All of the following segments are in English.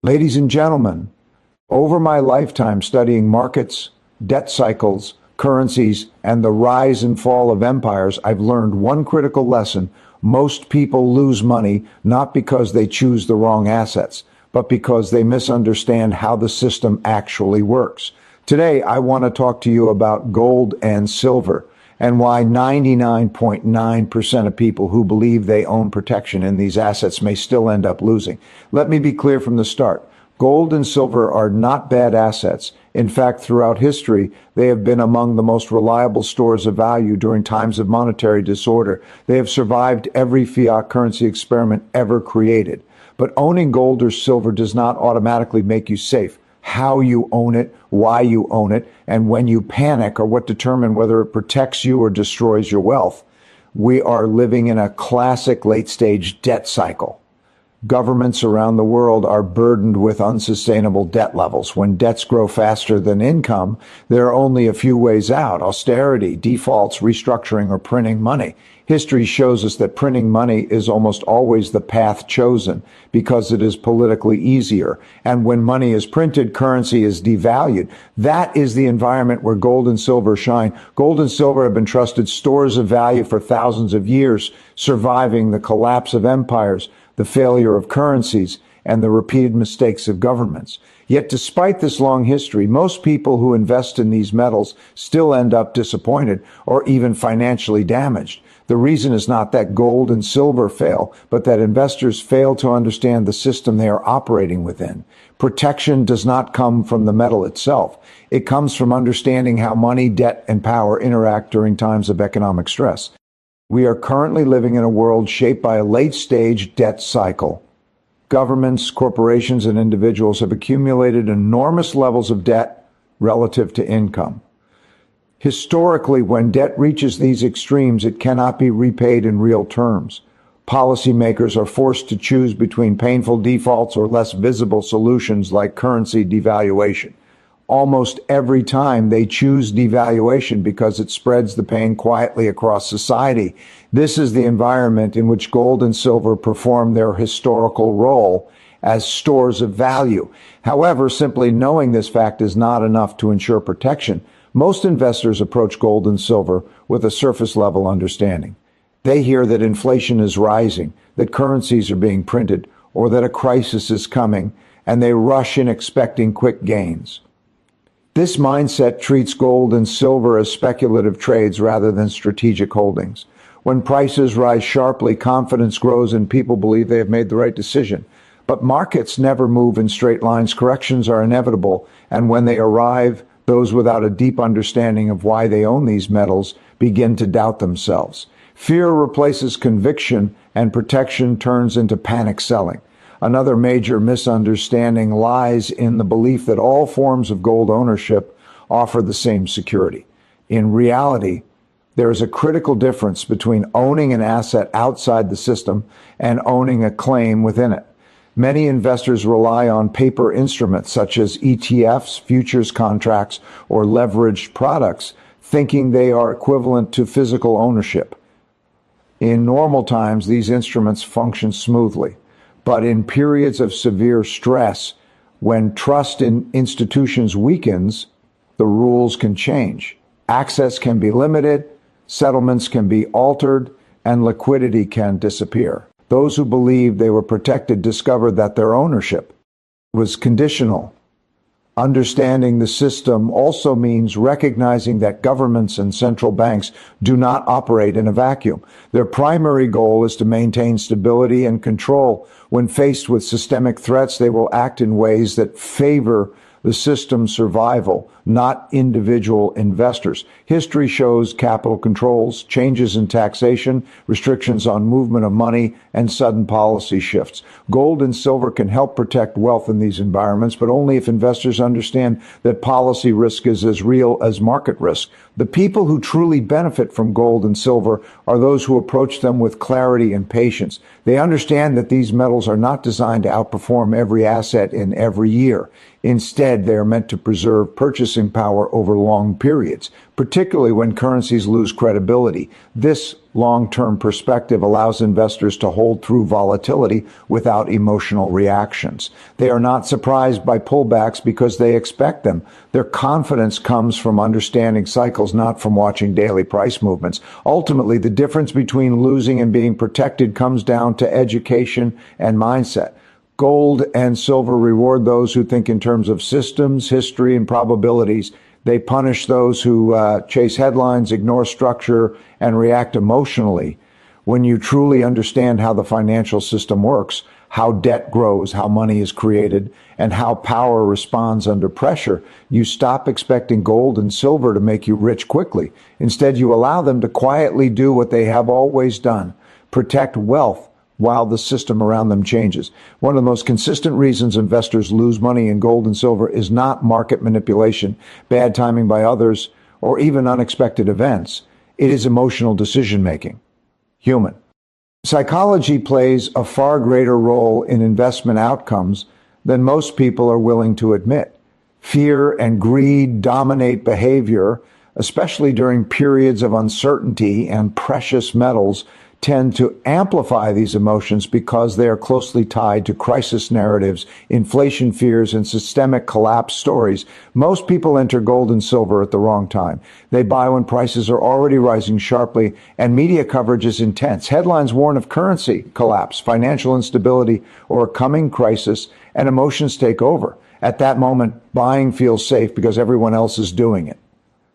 Ladies and gentlemen, over my lifetime studying markets, debt cycles, currencies, and the rise and fall of empires, I've learned one critical lesson. Most people lose money not because they choose the wrong assets, but because they misunderstand how the system actually works. Today, I want to talk to you about gold and silver and why 99.9% of people who believe they own protection in these assets may still end up losing. Let me be clear from the start. Gold and silver are not bad assets. In fact, throughout history, they have been among the most reliable stores of value during times of monetary disorder. They have survived every fiat currency experiment ever created. But owning gold or silver does not automatically make you safe. How you own it, why you own it, and when you panic are what determine whether it protects you or destroys your wealth. We are living in a classic late-stage debt cycle. Governments around the world are burdened with unsustainable debt levels. When debts grow faster than income, there are only a few ways out: austerity, defaults, restructuring, or printing money. History shows us that printing money is almost always the path chosen because it is politically easier. And when money is printed, currency is devalued. That is the environment where gold and silver shine. Gold and silver have been trusted stores of value for thousands of years, surviving the collapse of empires, the failure of currencies, and the repeated mistakes of governments. Yet despite this long history, most people who invest in these metals still end up disappointed or even financially damaged. The reason is not that gold and silver fail, but that investors fail to understand the system they are operating within. Protection does not come from the metal itself. It comes from understanding how money, debt, and power interact during times of economic stress. We are currently living in a world shaped by a late-stage debt cycle. Governments, corporations, and individuals have accumulated enormous levels of debt relative to income. Historically, when debt reaches these extremes, it cannot be repaid in real terms. Policymakers are forced to choose between painful defaults or less visible solutions like currency devaluation. Almost every time they choose devaluation because it spreads the pain quietly across society. This is the environment in which gold and silver perform their historical role as stores of value. However, simply knowing this fact is not enough to ensure protection. Most investors approach gold and silver with a surface level understanding. They hear that inflation is rising, that currencies are being printed, or that a crisis is coming, and they rush in expecting quick gains. This mindset treats gold and silver as speculative trades rather than strategic holdings. When prices rise sharply, confidence grows and people believe they have made the right decision. But markets never move in straight lines. Corrections are inevitable, and when they arrive, those without a deep understanding of why they own these metals begin to doubt themselves. Fear replaces conviction, and protection turns into panic selling. Another major misunderstanding lies in the belief that all forms of gold ownership offer the same security. In reality, there is a critical difference between owning an asset outside the system and owning a claim within it. Many investors rely on paper instruments such as ETFs, futures contracts, or leveraged products, thinking they are equivalent to physical ownership. In normal times, these instruments function smoothly. But in periods of severe stress, when trust in institutions weakens, the rules can change. Access can be limited, settlements can be altered, and liquidity can disappear. Those who believed they were protected discovered that their ownership was conditional. Understanding the system also means recognizing that governments and central banks do not operate in a vacuum. Their primary goal is to maintain stability and control. When faced with systemic threats, they will act in ways that favor the system's survival, not individual investors. History shows capital controls, changes in taxation, restrictions on movement of money, and sudden policy shifts. Gold and silver can help protect wealth in these environments, but only if investors understand that policy risk is as real as market risk. The people who truly benefit from gold and silver are those who approach them with clarity and patience. They understand that these metals are not designed to outperform every asset in every year. Instead, they are meant to preserve purchasing power over long periods, particularly when currencies lose credibility. This long-term perspective allows investors to hold through volatility without emotional reactions. They are not surprised by pullbacks because they expect them. Their confidence comes from understanding cycles, not from watching daily price movements. Ultimately, the difference between losing and being protected comes down to education and mindset. Gold and silver reward those who think in terms of systems, history, and probabilities. They punish those who chase headlines, ignore structure, and react emotionally. When you truly understand how the financial system works, how debt grows, how money is created, and how power responds under pressure, you stop expecting gold and silver to make you rich quickly. Instead, you allow them to quietly do what they have always done: protect wealth while the system around them changes. One of the most consistent reasons investors lose money in gold and silver is not market manipulation, bad timing by others, or even unexpected events. It is emotional decision-making. Human. Psychology plays a far greater role in investment outcomes than most people are willing to admit. Fear and greed dominate behavior, especially during periods of uncertainty, and precious metals tend to amplify these emotions because they are closely tied to crisis narratives, inflation fears, and systemic collapse stories. Most people enter gold and silver at the wrong time. They buy when prices are already rising sharply and media coverage is intense. Headlines warn of currency collapse, financial instability, or a coming crisis, and emotions take over. At that moment, buying feels safe because everyone else is doing it.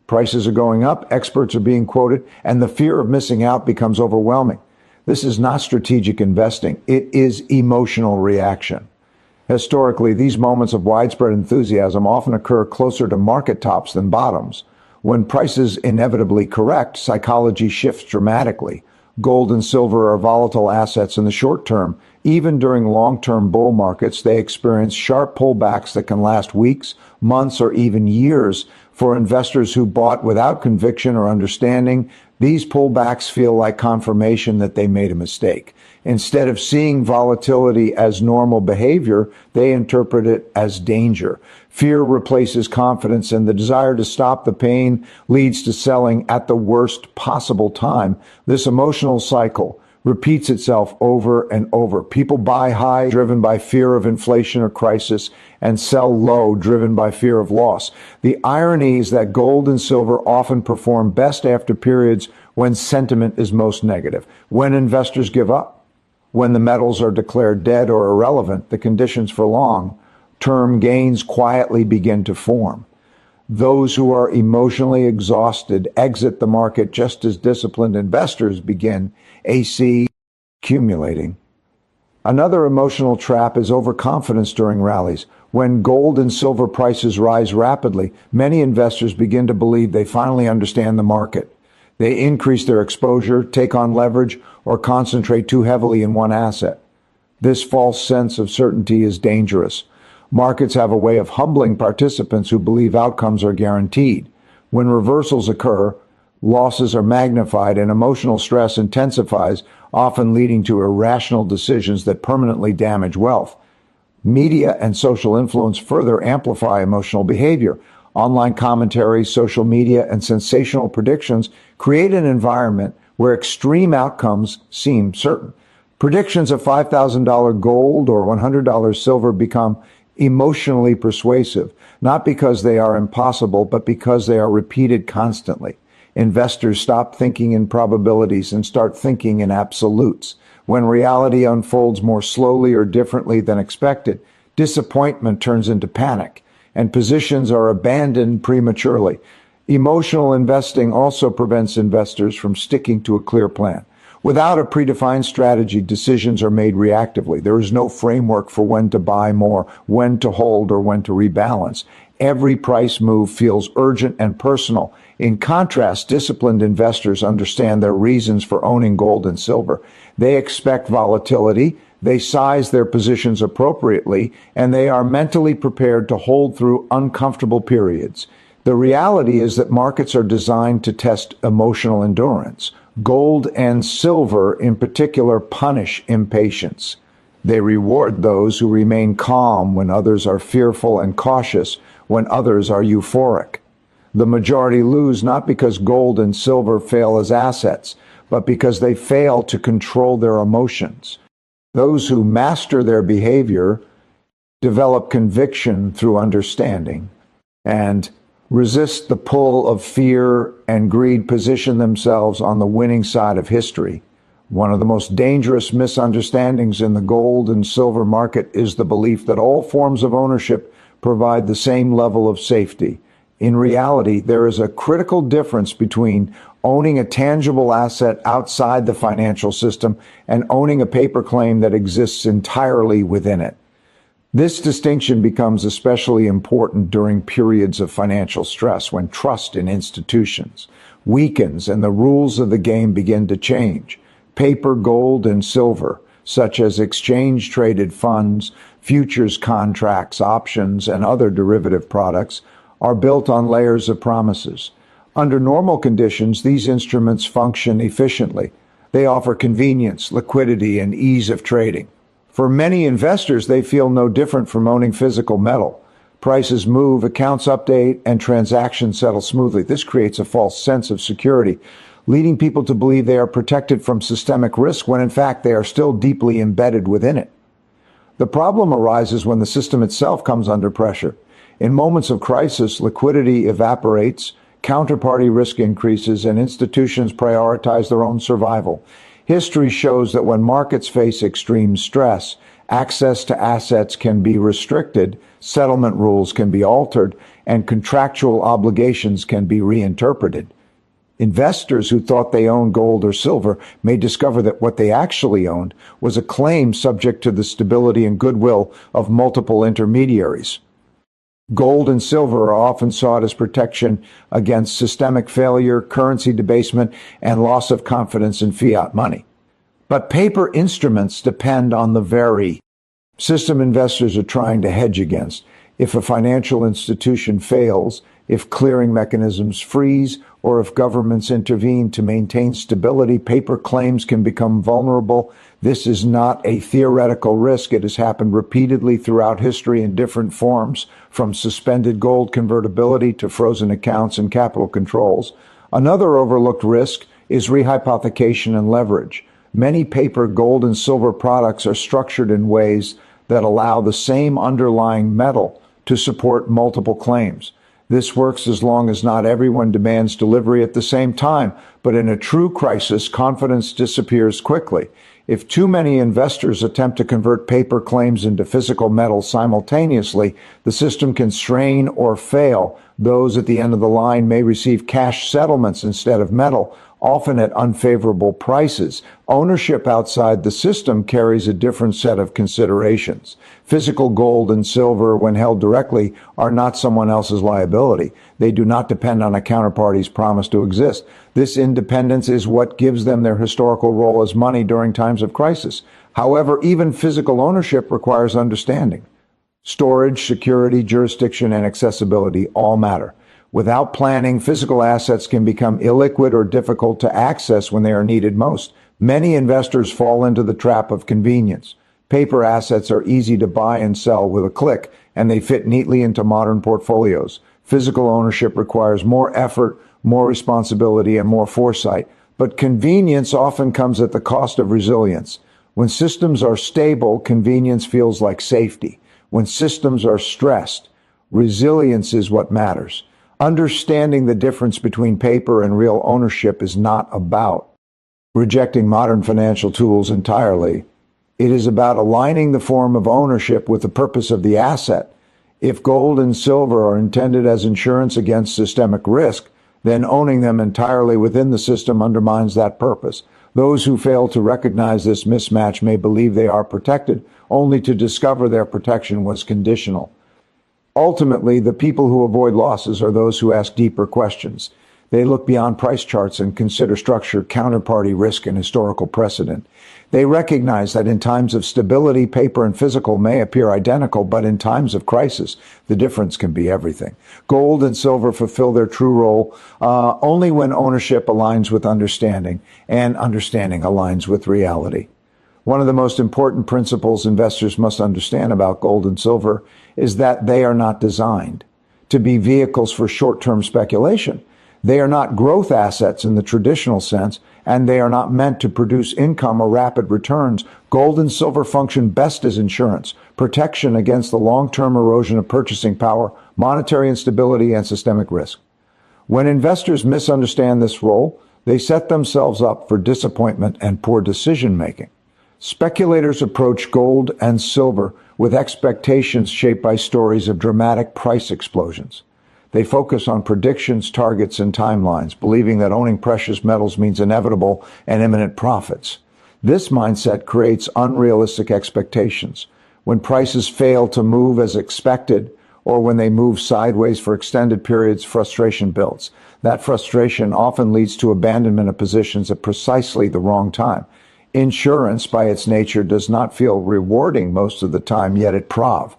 Prices are going up, experts are being quoted, and the fear of missing out becomes overwhelming. This is not strategic investing. It is emotional reaction. Historically, these moments of widespread enthusiasm often occur closer to market tops than bottoms. When prices inevitably correct, psychology shifts dramatically. Gold and silver are volatile assets in the short term. Even during long-term bull markets, they experience sharp pullbacks that can last weeks, months, or even years. For investors who bought without conviction or understanding, these pullbacks feel like confirmation that they made a mistake. Instead of seeing volatility as normal behavior, they interpret it as danger. Fear replaces confidence, and the desire to stop the pain leads to selling at the worst possible time. This emotional cycle repeats itself over and over. People buy high, driven by fear of inflation or crisis, and sell low, driven by fear of loss. The irony is that gold and silver often perform best after periods when sentiment is most negative. When investors give up, when the metals are declared dead or irrelevant, the conditions for long-term gains quietly begin to form. Those who are emotionally exhausted exit the market just as disciplined investors begin accumulating. Another emotional trap is overconfidence during rallies. When gold and silver prices rise rapidly, many investors begin to believe they finally understand the market. They increase their exposure, take on leverage, or concentrate too heavily in one asset. This false sense of certainty is dangerous. Markets have a way of humbling participants who believe outcomes are guaranteed. When reversals occur, losses are magnified and emotional stress intensifies, often leading to irrational decisions that permanently damage wealth. Media and social influence further amplify emotional behavior. Online commentary, social media, and sensational predictions create an environment where extreme outcomes seem certain. Predictions of $5,000 gold or $100 silver become emotionally persuasive, not because they are impossible, but because they are repeated constantly. Investors stop thinking in probabilities and start thinking in absolutes. When reality unfolds more slowly or differently than expected, disappointment turns into panic, and positions are abandoned prematurely. Emotional investing also prevents investors from sticking to a clear plan. Without a predefined strategy, decisions are made reactively. There is no framework for when to buy more, when to hold, or when to rebalance. Every price move feels urgent and personal. In contrast, disciplined investors understand their reasons for owning gold and silver. They expect volatility, they size their positions appropriately, and they are mentally prepared to hold through uncomfortable periods. The reality is that markets are designed to test emotional endurance. Gold and silver, in particular, punish impatience. They reward those who remain calm when others are fearful and cautious when others are euphoric. The majority lose not because gold and silver fail as assets, but because they fail to control their emotions. Those who master their behavior develop conviction through understanding, and resist the pull of fear and greed, position themselves on the winning side of history. One of the most dangerous misunderstandings in the gold and silver market is the belief that all forms of ownership provide the same level of safety. In reality, there is a critical difference between owning a tangible asset outside the financial system and owning a paper claim that exists entirely within it. This distinction becomes especially important during periods of financial stress, when trust in institutions weakens and the rules of the game begin to change. Paper, gold, and silver, such as exchange-traded funds, futures contracts, options, and other derivative products, are built on layers of promises. Under normal conditions, these instruments function efficiently. They offer convenience, liquidity, and ease of trading. For many investors, they feel no different from owning physical metal. Prices move, accounts update, and transactions settle smoothly. This creates a false sense of security, leading people to believe they are protected from systemic risk when in fact they are still deeply embedded within it. The problem arises when the system itself comes under pressure. In moments of crisis, liquidity evaporates, counterparty risk increases, and institutions prioritize their own survival. History shows that when markets face extreme stress, access to assets can be restricted, settlement rules can be altered, and contractual obligations can be reinterpreted. Investors who thought they owned gold or silver may discover that what they actually owned was a claim subject to the stability and goodwill of multiple intermediaries. Gold and silver are often sought as protection against systemic failure, currency debasement, and loss of confidence in fiat money. But paper instruments depend on the very system investors are trying to hedge against. If a financial institution fails, if clearing mechanisms freeze, or if governments intervene to maintain stability, paper claims can become vulnerable. This is not a theoretical risk. It has happened repeatedly throughout history in different forms, from suspended gold convertibility to frozen accounts and capital controls. Another overlooked risk is rehypothecation and leverage. Many paper, gold, and silver products are structured in ways that allow the same underlying metal to support multiple claims. This works as long as not everyone demands delivery at the same time, but in a true crisis, confidence disappears quickly. If too many investors attempt to convert paper claims into physical metal simultaneously, the system can strain or fail. Those at the end of the line may receive cash settlements instead of metal, often at unfavorable prices. Ownership outside the system carries a different set of considerations. Physical gold and silver, when held directly, are not someone else's liability. They do not depend on a counterparty's promise to exist. This independence is what gives them their historical role as money during times of crisis. However, even physical ownership requires understanding. Storage, security, jurisdiction, and accessibility all matter. Without planning, physical assets can become illiquid or difficult to access when they are needed most. Many investors fall into the trap of convenience. Paper assets are easy to buy and sell with a click, and they fit neatly into modern portfolios. Physical ownership requires more effort, more responsibility, and more foresight. But convenience often comes at the cost of resilience. When systems are stable, convenience feels like safety. When systems are stressed, resilience is what matters. Understanding the difference between paper and real ownership is not about rejecting modern financial tools entirely. It is about aligning the form of ownership with the purpose of the asset. If gold and silver are intended as insurance against systemic risk, then owning them entirely within the system undermines that purpose. Those who fail to recognize this mismatch may believe they are protected, only to discover their protection was conditional. Ultimately, the people who avoid losses are those who ask deeper questions. They look beyond price charts and consider structure, counterparty risk, and historical precedent. They recognize that in times of stability, paper and physical may appear identical, but in times of crisis, the difference can be everything. Gold and silver fulfill their true role only when ownership aligns with understanding, and understanding aligns with reality. One of the most important principles investors must understand about gold and silver is that they are not designed to be vehicles for short-term speculation. They are not growth assets in the traditional sense, and they are not meant to produce income or rapid returns. Gold and silver function best as insurance, protection against the long-term erosion of purchasing power, monetary instability, and systemic risk. When investors misunderstand this role, they set themselves up for disappointment and poor decision-making. Speculators approach gold and silver with expectations shaped by stories of dramatic price explosions. They focus on predictions, targets, and timelines, believing that owning precious metals means inevitable and imminent profits. This mindset creates unrealistic expectations. When prices fail to move as expected, or when they move sideways for extended periods, frustration builds. That frustration often leads to abandonment of positions at precisely the wrong time. Insurance, by its nature, does not feel rewarding most of the time, yet it proves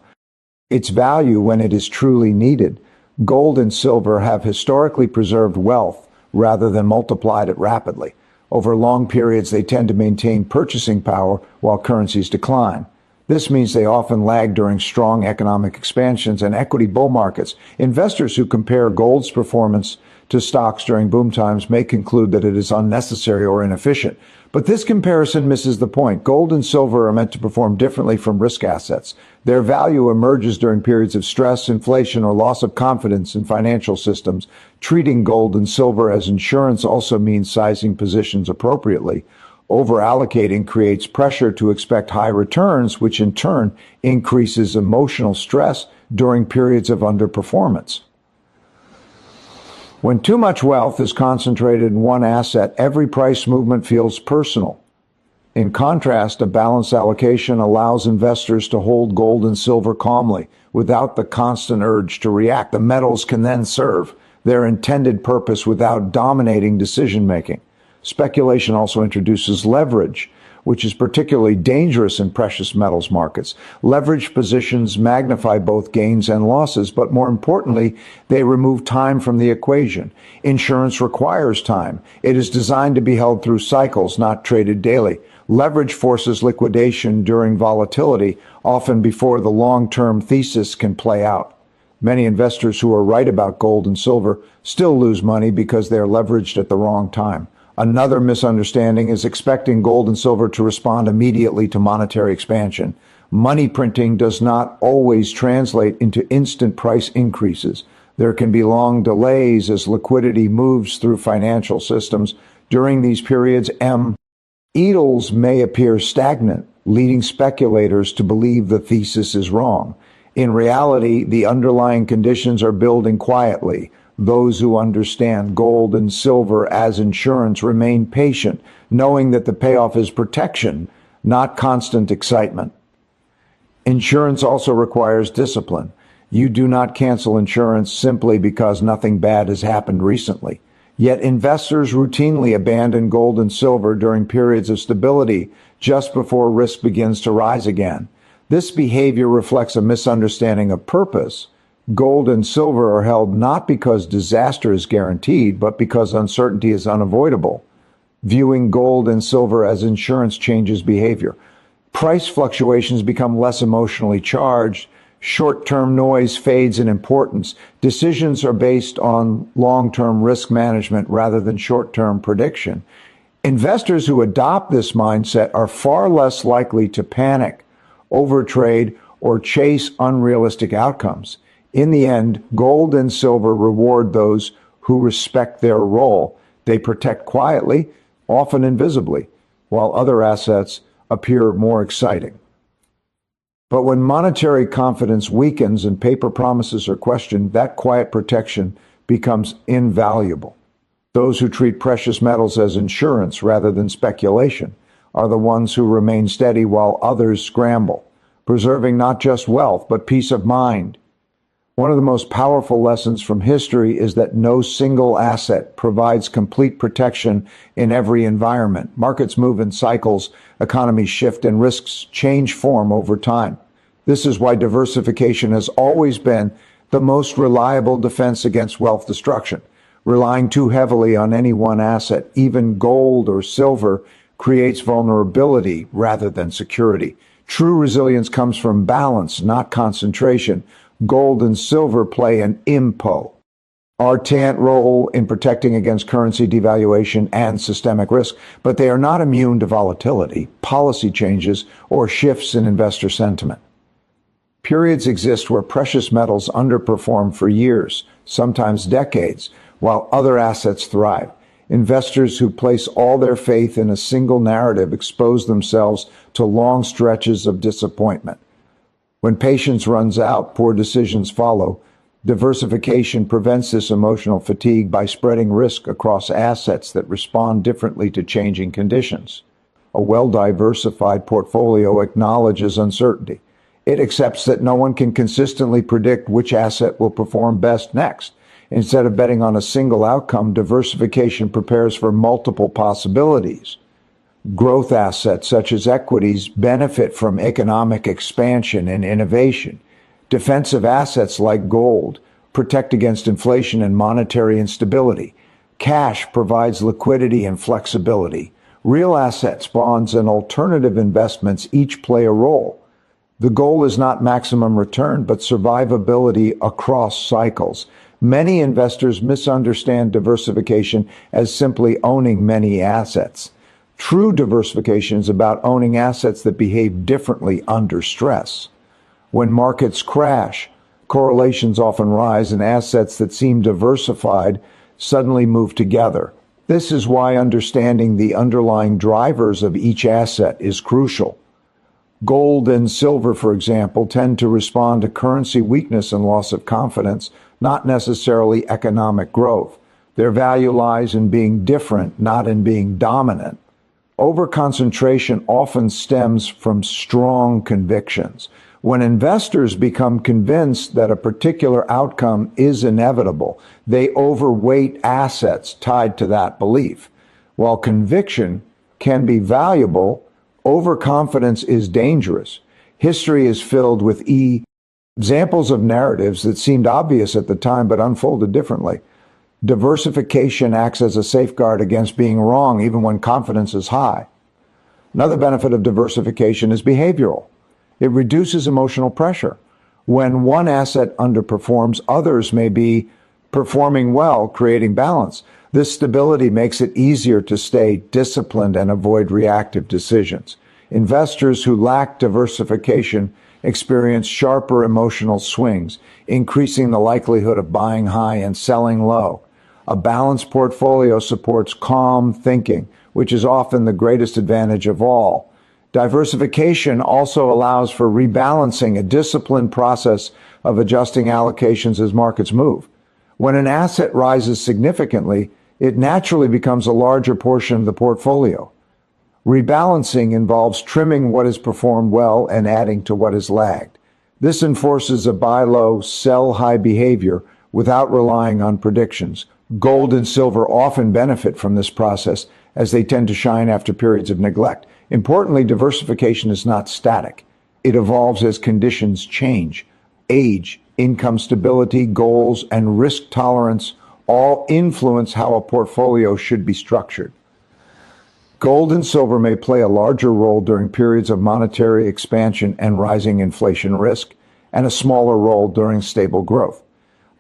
its value when it is truly needed. Gold and silver have historically preserved wealth rather than multiplied it rapidly. Over long periods, they tend to maintain purchasing power while currencies decline. This means they often lag during strong economic expansions and equity bull markets. Investors who compare gold's performance to stocks during boom times may conclude that it is unnecessary or inefficient. But this comparison misses the point. Gold and silver are meant to perform differently from risk assets. Their value emerges during periods of stress, inflation, or loss of confidence in financial systems. Treating gold and silver as insurance also means sizing positions appropriately. Over-allocating creates pressure to expect high returns, which in turn increases emotional stress during periods of underperformance. When too much wealth is concentrated in one asset, every price movement feels personal. In contrast, a balanced allocation allows investors to hold gold and silver calmly without the constant urge to react. The metals can then serve their intended purpose without dominating decision-making. Speculation also introduces leverage, which is particularly dangerous in precious metals markets. Leveraged positions magnify both gains and losses, but more importantly, they remove time from the equation. Insurance requires time. It is designed to be held through cycles, not traded daily. Leverage forces liquidation during volatility, often before the long-term thesis can play out. Many investors who are right about gold and silver still lose money because they are leveraged at the wrong time. Another misunderstanding is expecting gold and silver to respond immediately to monetary expansion. Money printing does not always translate into instant price increases. There can be long delays as liquidity moves through financial systems. During these periods, yields may appear stagnant, leading speculators to believe the thesis is wrong. In reality, the underlying conditions are building quietly. Those who understand gold and silver as insurance remain patient, knowing that the payoff is protection, not constant excitement. Insurance also requires discipline. You do not cancel insurance simply because nothing bad has happened recently. Yet investors routinely abandon gold and silver during periods of stability just before risk begins to rise again. This behavior reflects a misunderstanding of purpose. Gold and silver are held not because disaster is guaranteed, but because uncertainty is unavoidable. Viewing gold and silver as insurance changes behavior. Price fluctuations become less emotionally charged. Short-term noise fades in importance. Decisions are based on long-term risk management rather than short-term prediction. Investors who adopt this mindset are far less likely to panic, overtrade, or chase unrealistic outcomes. In the end, gold and silver reward those who respect their role. They protect quietly, often invisibly, while other assets appear more exciting. But when monetary confidence weakens and paper promises are questioned, that quiet protection becomes invaluable. Those who treat precious metals as insurance rather than speculation are the ones who remain steady while others scramble, preserving not just wealth, but peace of mind. One of the most powerful lessons from history is that no single asset provides complete protection in every environment. Markets move in cycles, economies shift, and risks change form over time. This is why diversification has always been the most reliable defense against wealth destruction. Relying too heavily on any one asset, even gold or silver, creates vulnerability rather than security. True resilience comes from balance, not concentration. Gold and silver play an impo, are tant role in protecting against currency devaluation and systemic risk, but they are not immune to volatility, policy changes, or shifts in investor sentiment. Periods exist where precious metals underperform for years, sometimes decades, while other assets thrive. Investors who place all their faith in a single narrative expose themselves to long stretches of disappointment. When patience runs out, poor decisions follow. Diversification prevents this emotional fatigue by spreading risk across assets that respond differently to changing conditions. A well-diversified portfolio acknowledges uncertainty. It accepts that no one can consistently predict which asset will perform best next. Instead of betting on a single outcome, diversification prepares for multiple possibilities. Growth assets such as equities benefit from economic expansion and innovation. Defensive assets like gold protect against inflation and monetary instability. Cash provides liquidity and flexibility. Real assets, bonds, and alternative investments each play a role. The goal is not maximum return, but survivability across cycles. Many investors misunderstand diversification as simply owning many assets. True diversification is about owning assets that behave differently under stress. When markets crash, correlations often rise and assets that seem diversified suddenly move together. This is why understanding the underlying drivers of each asset is crucial. Gold and silver, for example, tend to respond to currency weakness and loss of confidence, not necessarily economic growth. Their value lies in being different, not in being dominant. Overconcentration often stems from strong convictions. When investors become convinced that a particular outcome is inevitable, they overweight assets tied to that belief. While conviction can be valuable, overconfidence is dangerous. History is filled with examples of narratives that seemed obvious at the time but unfolded differently. Diversification acts as a safeguard against being wrong even when confidence is high. Another benefit of diversification is behavioral. It reduces emotional pressure. When one asset underperforms, others may be performing well, creating balance. This stability makes it easier to stay disciplined and avoid reactive decisions. Investors who lack diversification experience sharper emotional swings, increasing the likelihood of buying high and selling low. A balanced portfolio supports calm thinking, which is often the greatest advantage of all. Diversification also allows for rebalancing, a disciplined process of adjusting allocations as markets move. When an asset rises significantly, it naturally becomes a larger portion of the portfolio. Rebalancing involves trimming what has performed well and adding to what has lagged. This enforces a buy low, sell high behavior without relying on predictions. Gold and silver often benefit from this process as they tend to shine after periods of neglect. Importantly, diversification is not static. It evolves as conditions change. Age, income stability, goals, and risk tolerance all influence how a portfolio should be structured. Gold and silver may play a larger role during periods of monetary expansion and rising inflation risk, and a smaller role during stable growth.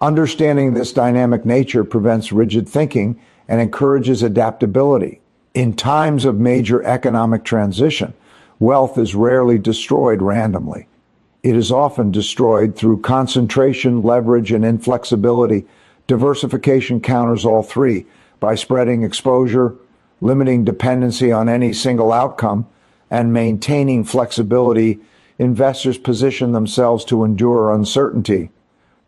Understanding this dynamic nature prevents rigid thinking and encourages adaptability. In times of major economic transition, wealth is rarely destroyed randomly. It is often destroyed through concentration, leverage, and inflexibility. Diversification counters all three by spreading exposure, limiting dependency on any single outcome, and maintaining flexibility. Investors position themselves to endure uncertainty.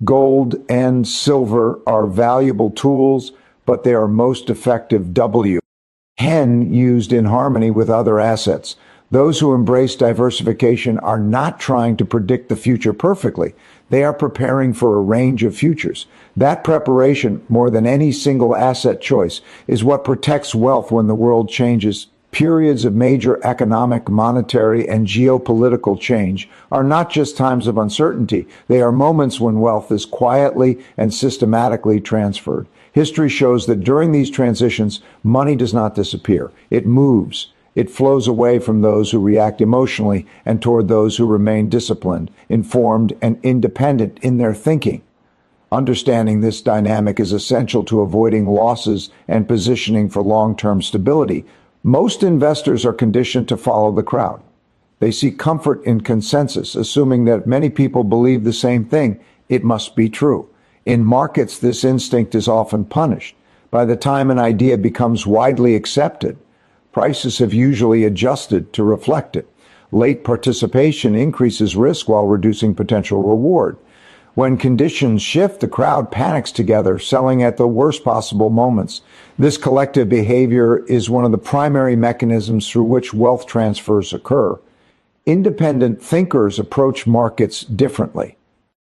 Gold and silver are valuable tools, but they are most effective when used in harmony with other assets. Those who embrace diversification are not trying to predict the future perfectly. They are preparing for a range of futures. That preparation, more than any single asset choice, is what protects wealth when the world changes. Periods of major economic, monetary, and geopolitical change are not just times of uncertainty. They are moments when wealth is quietly and systematically transferred. History shows that during these transitions, money does not disappear. It moves. It flows away from those who react emotionally and toward those who remain disciplined, informed, and independent in their thinking. Understanding this dynamic is essential to avoiding losses and positioning for long-term stability. Most investors are conditioned to follow the crowd. They seek comfort in consensus, assuming that if many people believe the same thing, it must be true. In markets, this instinct is often punished. By the time an idea becomes widely accepted, prices have usually adjusted to reflect it. Late participation increases risk while reducing potential reward. When conditions shift, the crowd panics together, selling at the worst possible moments. This collective behavior is one of the primary mechanisms through which wealth transfers occur. Independent thinkers approach markets differently.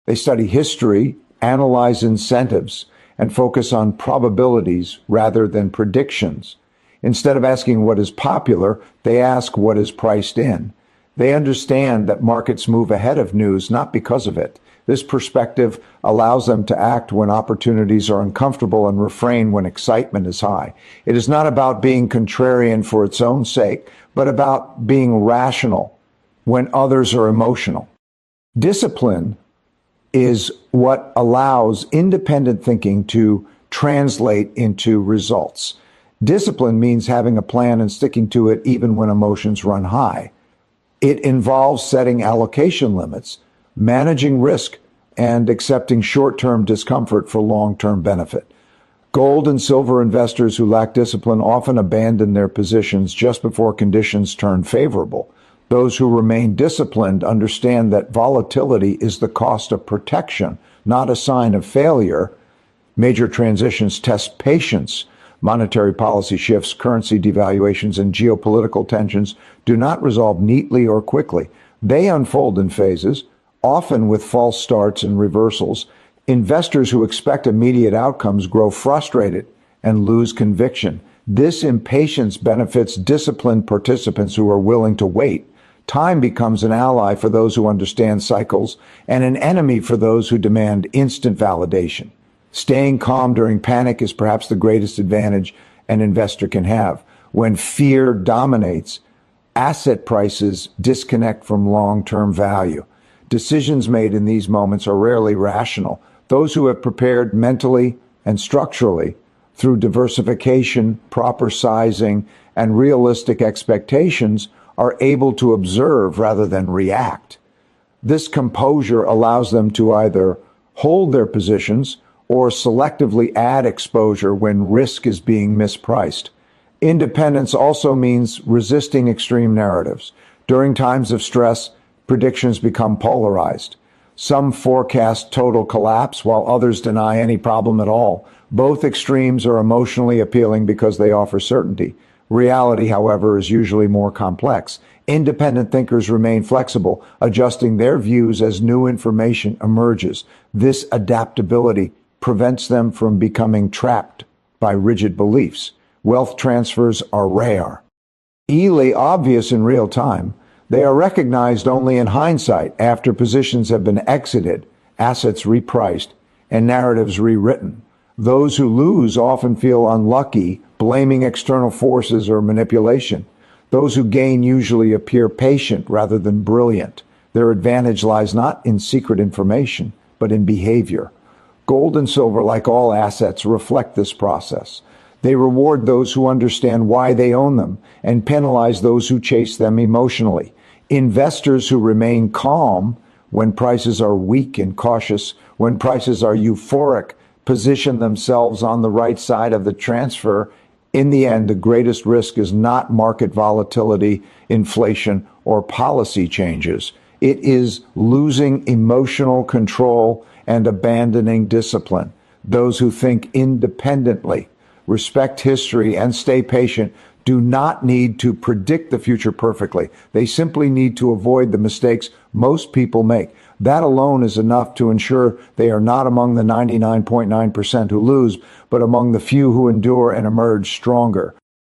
They study history, analyze incentives, and focus on probabilities rather than predictions. Instead of asking what is popular, they ask what is priced in. They understand that markets move ahead of news not because of it. This perspective allows them to act when opportunities are uncomfortable and refrain when excitement is high. It is not about being contrarian for its own sake, but about being rational when others are emotional. Discipline is what allows independent thinking to translate into results. Discipline means having a plan and sticking to it even when emotions run high. It involves setting allocation limits, managing risk, and accepting short-term discomfort for long-term benefit. Gold and silver investors who lack discipline often abandon their positions just before conditions turn favorable. Those who remain disciplined understand that volatility is the cost of protection, not a sign of failure. Major transitions test patience. Monetary policy shifts, currency devaluations, and geopolitical tensions do not resolve neatly or quickly. They unfold in phases, often with false starts and reversals. Investors who expect immediate outcomes grow frustrated and lose conviction. This impatience benefits disciplined participants who are willing to wait. Time becomes an ally for those who understand cycles and an enemy for those who demand instant validation. Staying calm during panic is perhaps the greatest advantage an investor can have. When fear dominates, asset prices disconnect from long-term value. Decisions made in these moments are rarely rational. Those who have prepared mentally and structurally through diversification, proper sizing, and realistic expectations are able to observe rather than react. This composure allows them to either hold their positions or selectively add exposure when risk is being mispriced. Independence also means resisting extreme narratives. During times of stress, predictions become polarized. Some forecast total collapse while others deny any problem at all. Both extremes are emotionally appealing because they offer certainty. Reality, however, is usually more complex. Independent thinkers remain flexible, adjusting their views as new information emerges. This adaptability prevents them from becoming trapped by rigid beliefs. Wealth transfers are rare, easily obvious in real time. They are recognized only in hindsight after positions have been exited, assets repriced, and narratives rewritten. Those who lose often feel unlucky, blaming external forces or manipulation. Those who gain usually appear patient rather than brilliant. Their advantage lies not in secret information, but in behavior. Gold and silver, like all assets, reflect this process. They reward those who understand why they own them and penalize those who chase them emotionally. Investors who remain calm when prices are weak and cautious, when prices are euphoric, position themselves on the right side of the transfer. In the end, the greatest risk is not market volatility, inflation, or policy changes. It is losing emotional control and abandoning discipline. Those who think independently, respect history, and stay patient do not need to predict the future perfectly. They simply need to avoid the mistakes most people make. That alone is enough to ensure they are not among the 99.9% who lose, but among the few who endure and emerge stronger.